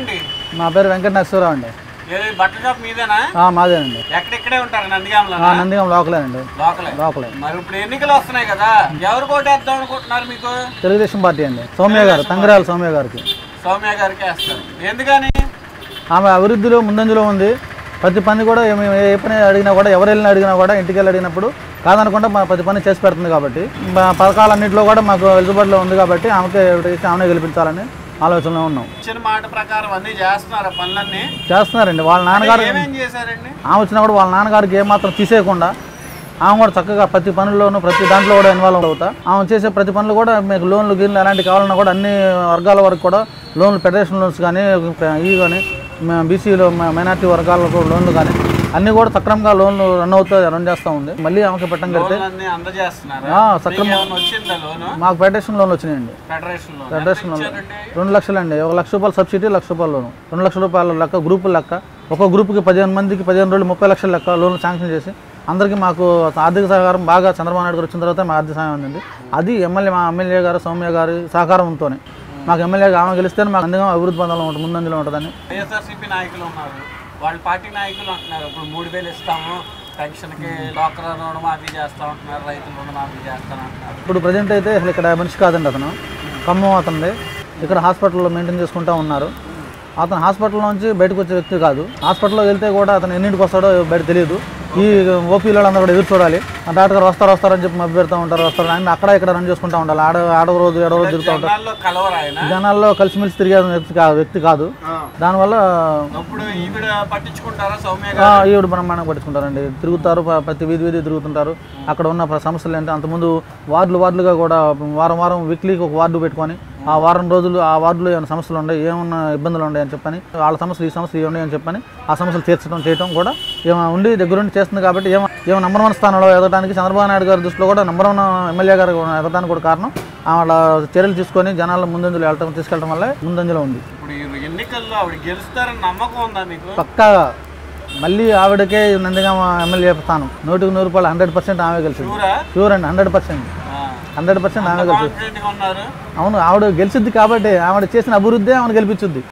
పేరేంటి? నా పేరు వెంకట నరసింహరావు అండి. బట్టల షాప్ మీదేనా? మాదేనండి. ఎక్కడెక్కడే ఉంటారు? నందిగాంలో. నందిగాం లోకలేనండి. లోకలే. మరి ఇప్పుడు ఎన్నికలు వస్తున్నాయి కదా, ఎవరు కోటేద్దాం అనుకుంటున్నారు? మీకు తెలుగుదేశం పార్టీ అండి. సౌమ్య గారు, తంగరాల సౌమ్య గారికి. సౌమ్య గారికి వేస్తారు. ఎందుకని? ఆమె అభివృద్ధిలో ముందంజలో ఉంది. ప్రతి పని కూడా మేము ఏ పని అడిగినా కూడా, ఎవరు వెళ్ళినా అడిగినా కూడా, ఇంటికి వెళ్ళి అడిగినప్పుడు కాదనకుండా మా ప్రతి పని చేసి పెడుతుంది కాబట్టి, పథకాలన్నింటిలో కూడా మాకు ఎలిజిబుల్లో ఉంది కాబట్టి ఆమెనే గెలిపించాలని ఆలోచనలో ఉన్నాం. ఇచ్చిన మాట ప్రకారం అన్ని చేస్తున్నారా? పనులన్నీ చేస్తున్నారండి. వాళ్ళ నాన్నగారు ఆమె వచ్చినప్పుడు వాళ్ళ నాన్నగారికి ఏమాత్రం తీసేయకుండా ఆమె కూడా చక్కగా ప్రతి పనుల్లోనూ ప్రతి దాంట్లో కూడా ఇన్వాల్వ్ అవుతా. ఆమె చేసే ప్రతి పనులు కూడా మీకు లోన్లు గిన్లు అలాంటివి కావాలన్నా కూడా అన్ని వర్గాల వరకు కూడా లోన్లు, ఫెడరేషన్ లోన్స్ కానీ, ఇవి కానీ, బీసీలో మైనార్టీ వర్గాలకు లోన్లు కానీ అన్నీ కూడా సక్రమంగా లోన్లు రన్ చేస్తూ ఉంది. మళ్ళీ ఆమెకి పెట్టడం కలిగితే మాకు ఫెడరేషన్ లోన్లు వచ్చినాయండి. ఫెడరేషన్ లోన్లు 2 లక్షలండి. 1 లక్ష రూపాయలు సబ్సిడీ, 1 లక్ష రూపాయలు లోను. 2 లక్షల రూపాయల లెక్క గ్రూపుల లెక్క. ఒక గ్రూప్కి 15 మందికి 15 రోజులు 30 లక్షల లెక్క లోన్లు శాంక్షన్ చేసి అందరికీ మాకు ఆర్థిక సహకారం బాగా చంద్రబాబు నాయుడు గారు వచ్చిన తర్వాత మా ఆర్థిక సహాయం అందింది. అది మా ఎమ్మెల్యే గారు సౌమ్య గారి సహకారంతోనే. మాకు ఎమ్మెల్యేగా ఆమె గెలిస్తే మాకు అందుగా అభివృద్ధి పొందాలని ఉంటుంది, ముందంజలో ఉంటుందని. వైఎస్ఆర్సీపీ నాయకులు ఉన్నారు, వాళ్ళ పార్టీ నాయకులు అంటున్నారు ఇప్పుడు 3000 ఇస్తాము, పెన్షన్కి డాక్టర్ రుణమాఫీ చేస్తా ఉంటున్నారు, రైతులు రుణమాఫీ చేస్తాను అంటున్నారు. ఇప్పుడు ప్రజెంట్ అయితే అసలు ఇక్కడ మనిషి కాదండి, అతను ఖమ్మం అతనిది. ఇక్కడ హాస్పిటల్లో మెయింటైన్ చేసుకుంటూ ఉన్నారు. అతను హాస్పిటల్ నుంచి బయటకు వచ్చే వ్యక్తి కాదు. హాస్పిటల్లో వెళ్తే కూడా అతను ఎన్నింటికి వస్తాడో బయట తెలియదు. ఈ ఓపీలో అందరూ కూడా ఎదురు చూడాలి. డాక్టర్ గారు వస్తారని చెప్పి మభ్య పెడతా ఉంటారు. ఆయన అక్కడ ఇక్కడ రన్ చేసుకుంటూ ఉండాలి. ఆడవ రోజు తిరుగుతూ ఉంటారు. జనాల్లో కలిసిమెలిసి తిరిగే వ్యక్తి కాదు. దానివల్ల ఈవిడ బ్రహ్మాండంగా పట్టించుకుంటారండి. తిరుగుతారు, ప్రతి వీధి తిరుగుతుంటారు. అక్కడ ఉన్న సమస్యలు ఏంటంటే అంతకుముందు వార్డులుగా కూడా వారం వీక్లీకి ఒక వార్డు పెట్టుకొని ఆ వారం రోజులు ఆ వార్డులో ఏమైనా సమస్యలు ఉన్నాయి, ఏమన్నా ఇబ్బందులు ఉన్నాయని చెప్పని, వాళ్ళ సమస్యలు ఈ సమస్యలు ఉన్నాయని చెప్పని ఆ సమస్యలు చేయడం కూడా ఉండి దగ్గరుండి చేస్తుంది. కాబట్టి ఏమో నంబర్ 1 స్థానంలో ఎదగడానికి చంద్రబాబు నాయుడు గారి దృష్టిలో కూడా నంబర్ 1 ఎమ్మెల్యే గారు ఎదగడానికి కూడా కారణం వాళ్ళ చర్యలు తీసుకొని జనాల ముందంజలో తీసుకెళ్ళడం వల్ల ముందంజలో ఉంది. పక్కాగా మళ్ళీ ఆవిడకే నందిగామ ఎమ్మెల్యే స్థానం 100కి 100 100% ఆమె గెలిచింది. షూర్ అండి, 100% ఆమె గెలిచింది. అవును, ఆవిడ గెలిచింది కాబట్టి ఆవిడ చేసిన అభివృద్ధి ఆమెను గెలిపించుద్ది.